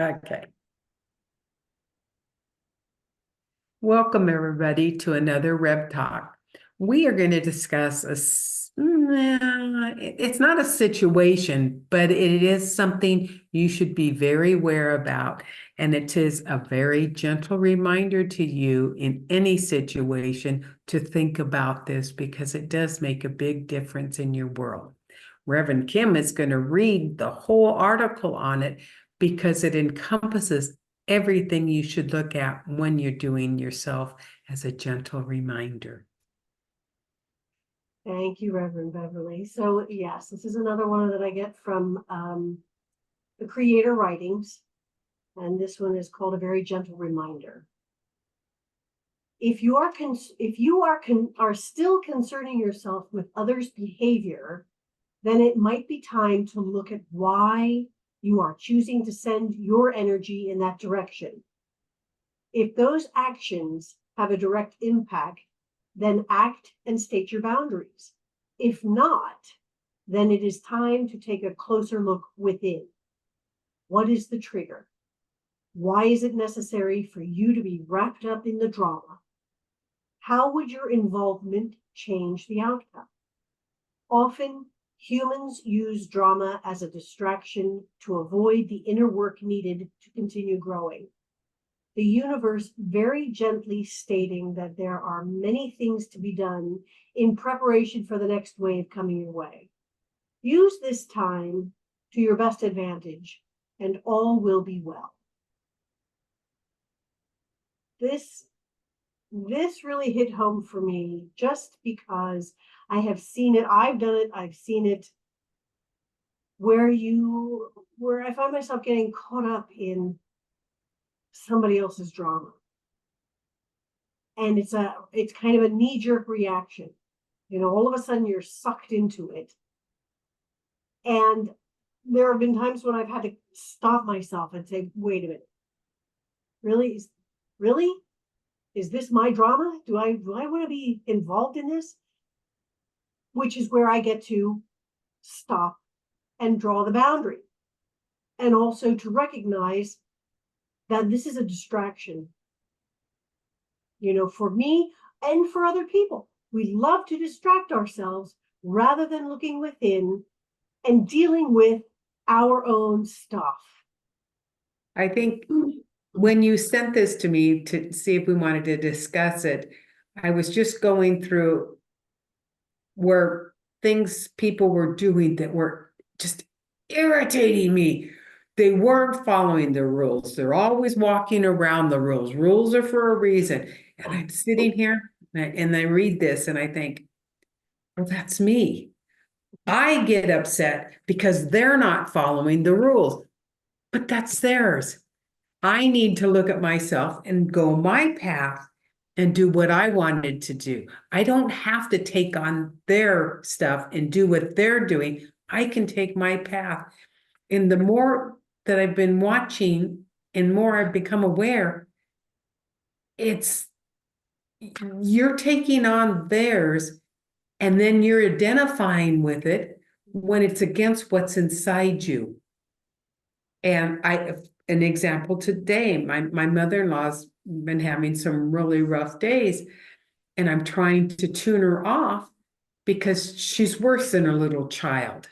Okay. Welcome, everybody, to another Rev Talk. We are going to discuss it's not a situation, but it is something you should be very aware about. And it is a very gentle reminder to you in any situation to think about this because it does make a big difference in your world. Reverend Kim is going to read the whole article on it because it encompasses everything you should look at when you're doing yourself as a gentle reminder. Thank you, Reverend Beverly. So yes, this is another one that I get from the Creator Writings, and this one is called A Very Gentle Reminder. If you are still concerning yourself with others' behavior, then it might be time to look at why you are choosing to send your energy in that direction. If those actions have a direct impact, then act and state your boundaries. If not, then it is time to take a closer look within. What is the trigger? Why is it necessary for you to be wrapped up in the drama? How would your involvement change the outcome? Often, humans use drama as a distraction to avoid the inner work needed to continue growing. The universe very gently stating that there are many things to be done in preparation for the next wave coming your way. Use this time to your best advantage, and all will be well. This really hit home for me just because I have seen it. I've done it. I've seen it where I find myself getting caught up in somebody else's drama. And it's kind of a knee-jerk reaction. All of a sudden you're sucked into it. And there have been times when I've had to stop myself and say, wait a minute. Really? Is this my drama? Do I want to be involved in this? Which is where I get to stop and draw the boundary. And also to recognize that this is a distraction. For me and for other people, we love to distract ourselves rather than looking within and dealing with our own stuff. I think when you sent this to me to see if we wanted to discuss it, I was just going through where things people were doing that were just irritating me. They weren't following the rules. They're always walking around the rules. Rules are for a reason. And I'm sitting here and I read this and I think, well, that's me. I get upset because they're not following the rules, but that's theirs. I need to look at myself and go my path and do what I wanted to do. I don't have to take on their stuff and do what they're doing. I can take my path. And the more that I've been watching and more I've become aware, you're taking on theirs and then you're identifying with it when it's against what's inside you. And an example today, my mother-in-law's been having some really rough days, and I'm trying to tune her off because she's worse than a little child.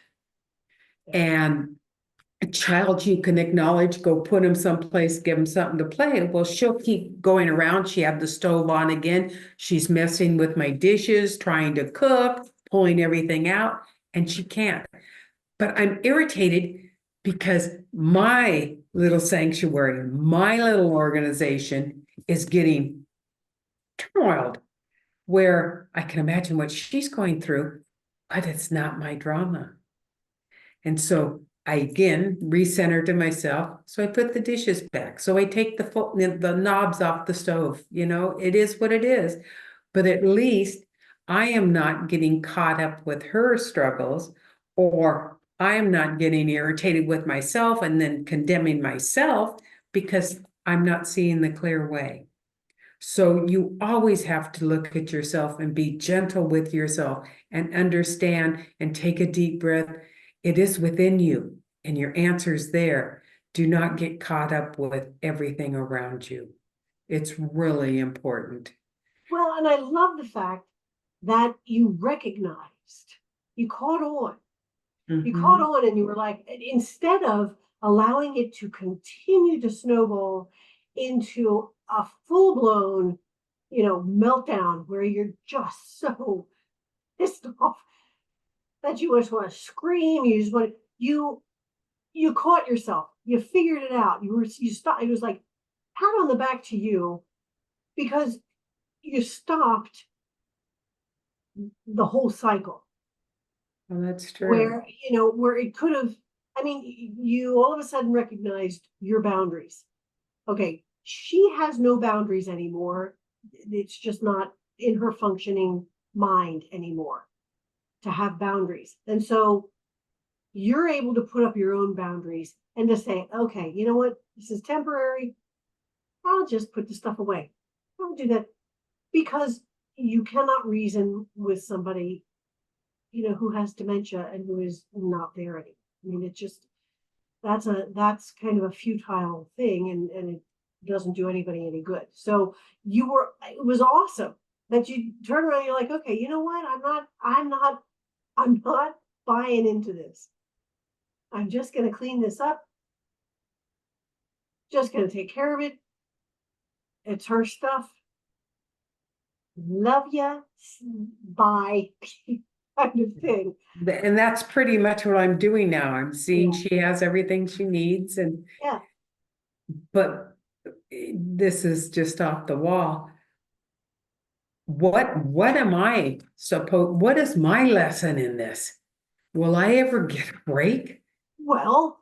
And a child you can acknowledge, go put him someplace, give him something to play. Well, she'll keep going around. She had the stove on again. She's messing with my dishes, trying to cook, pulling everything out, and she can't. But I'm irritated because my little sanctuary, my little organization is getting turmoiled, where I can imagine what she's going through, but it's not my drama. And so I again recenter to myself. So I put the dishes back. So I take the knobs off the stove. It is what it is. But at least I am not getting caught up with her struggles, or I am not getting irritated with myself and then condemning myself because I'm not seeing the clear way. So you always have to look at yourself and be gentle with yourself and understand and take a deep breath. It is within you and your answer's there. Do not get caught up with everything around you. It's really important. Well, and I love the fact that you recognized, you caught on. You caught Mhm. on and you were like, instead of allowing it to continue to snowball into a full-blown, meltdown where you're just so pissed off that you just want to scream, you just want to, you caught yourself, you figured it out, you stopped, it was like pat on the back to you because you stopped the whole cycle. Well, that's true. Where it could have, I mean, you all of a sudden recognized your boundaries. Okay, she has no boundaries anymore. It's just not in her functioning mind anymore to have boundaries. And so you're able to put up your own boundaries and to say, okay, you know what? This is temporary. I'll just put the stuff away. I'll do that because you cannot reason with somebody, who has dementia and who is not there anymore. I mean, it's just, that's kind of a futile thing and it doesn't do anybody any good. So it was awesome that you turn around and you're like, okay, you know what? I'm not buying into this. I'm just going to clean this up. Just going to take care of it. It's her stuff. Love ya. Bye. Kind of thing. And that's pretty much what I'm doing now. I'm seeing Yeah. she has everything she needs Yeah. but this is just off the wall. What am I supposed, what is my lesson in this? Will I ever get a break? Well,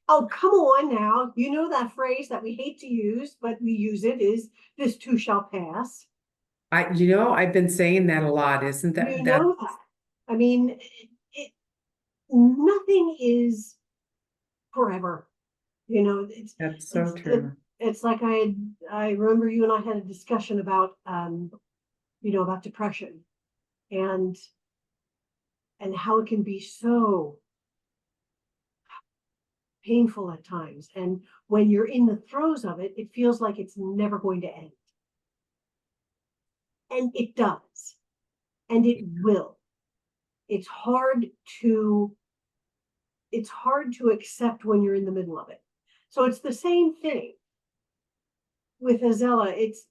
oh, come on now. You know that phrase that we hate to use, but we use it is this too shall pass. I've been saying that a lot, isn't You that know that. I mean, nothing is forever. that's so It's it, true. it's like I remember you and I had a discussion about about depression and how it can be so painful at times. And when you're in the throes of it, it feels like it's never going to end. And it does. And it will. It's hard to accept when you're in the middle of it. So it's the same thing with Azella. It's,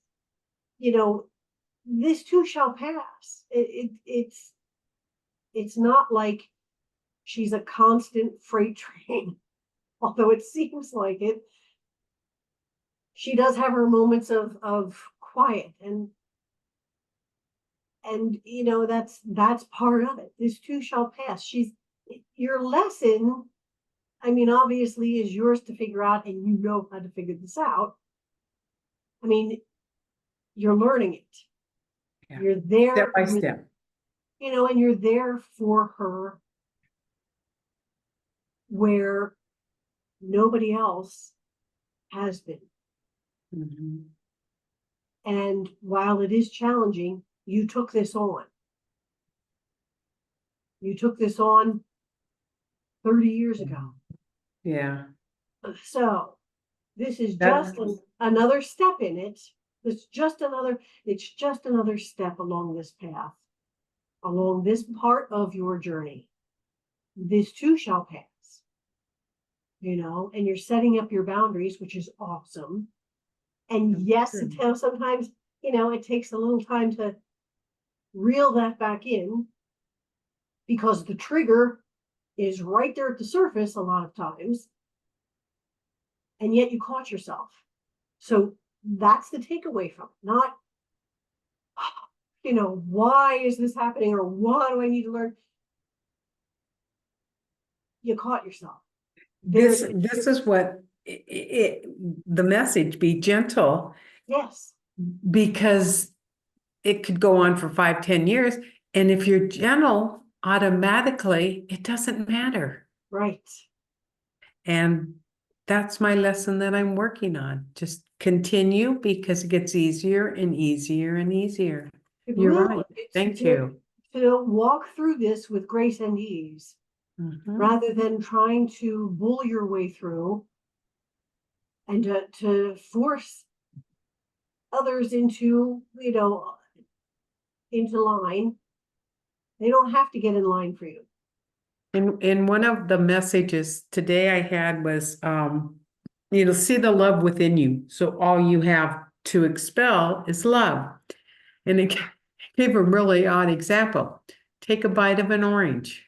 this too shall pass. It's not like she's a constant freight train, although it seems like it. She does have her moments of quiet and that's part of it. This too shall pass. Your lesson, I mean, obviously is yours to figure out, and you know how to figure this out. I mean, you're learning it. Yeah. You're there Step by step. and you're there for her where nobody else has been. Mhm. And while it is challenging, you took this on. You took this on 30 years ago. Yeah, So this is that just another step in it. It's just another step along this path, along this part of your journey. This too shall pass, and you're setting up your boundaries, which is awesome. And yes, sometimes, it takes a little time to reel that back in because the trigger is right there at the surface a lot of times. And yet you caught yourself. So that's the takeaway from it, not, why is this happening or what do I need to learn? You caught yourself. this is what the message, be gentle, Yes. because it could go on for 5, 10 years. And if you're gentle, automatically, it doesn't matter. Right. And that's my lesson that I'm working on. Just continue because it gets easier and easier and easier. You're right. Thank you. To walk through this with grace and ease Mhm. rather than trying to bull your way through and to force others into, into line. They don't have to get in line for you. And one of the messages today I had was, see the love within you. So all you have to expel is love. And it gave a really odd example. Take a bite of an orange.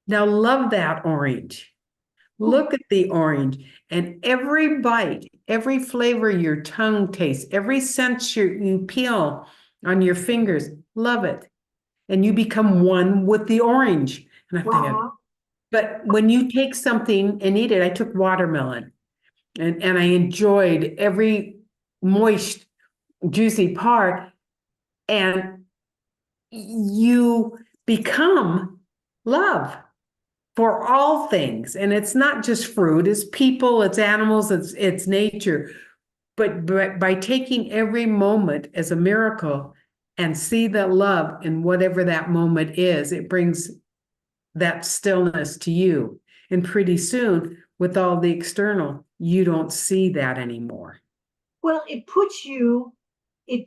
Now love that orange. Look at the orange, and every bite, every flavor your tongue tastes, every sense you peel on your fingers, love it. And you become one with the orange. And I think, Wow. but when you take something and eat it, I took watermelon and I enjoyed every moist, juicy part. And you become love for all things. And it's not just fruit, it's people, it's animals, it's nature. But by taking every moment as a miracle and see the love in whatever that moment is, it brings that stillness to you. And pretty soon, with all the external, you don't see that anymore. Well, it puts you in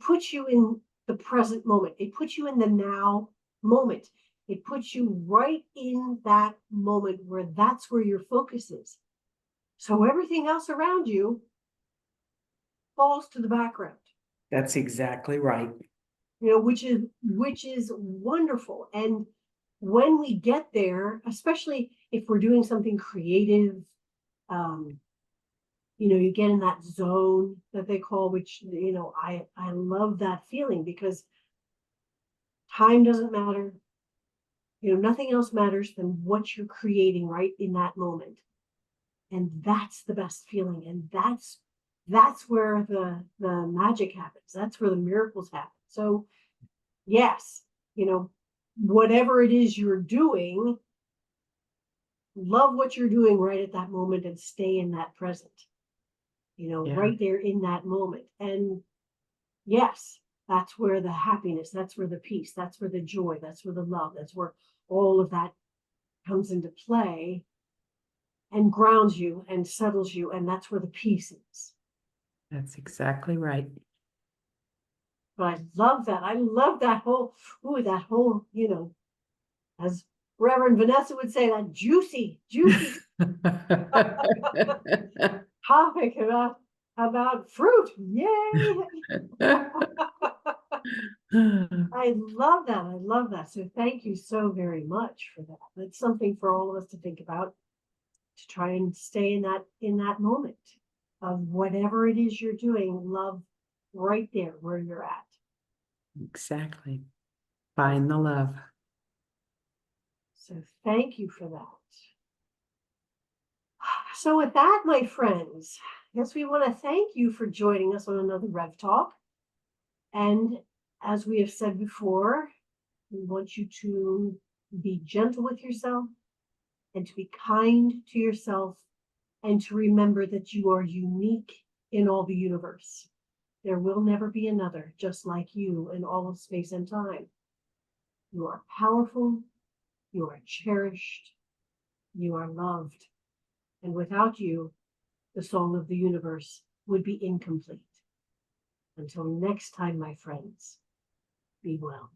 the present moment. It puts you in the now moment. It puts you right in that moment where that's where your focus is. So everything else around you falls to the background. That's exactly right. Which is wonderful. And when we get there, especially if we're doing something creative, you get in that zone that they call, which, I love that feeling, because time doesn't matter. Nothing else matters than what you're creating right in that moment. And that's the best feeling. And that's where the magic happens. That's where the miracles happen. So yes, whatever it is you're doing, love what you're doing right at that moment and stay in that present, right there in that moment. And yes, that's where the happiness, that's where the peace, that's where the joy, that's where the love, that's where all of that comes into play and grounds you and settles you. And that's where the peace is. That's exactly right. But I love that. I love that whole, as Reverend Vanessa would say, that juicy topic about fruit. Yay! I love that. I love that. So thank you so very much for that. That's something for all of us to think about, to try and stay in that moment of whatever it is you're doing. Love right there where you're at. Exactly. Find the love. So thank you for that. So with that, my friends, I guess we want to thank you for joining us on another Rev Talk. And as we have said before, we want you to be gentle with yourself and to be kind to yourself, and to remember that you are unique in all the universe. There will never be another just like you in all of space and time. You are powerful, you are cherished, you are loved. And without you, the song of the universe would be incomplete. Until next time, my friends, be well.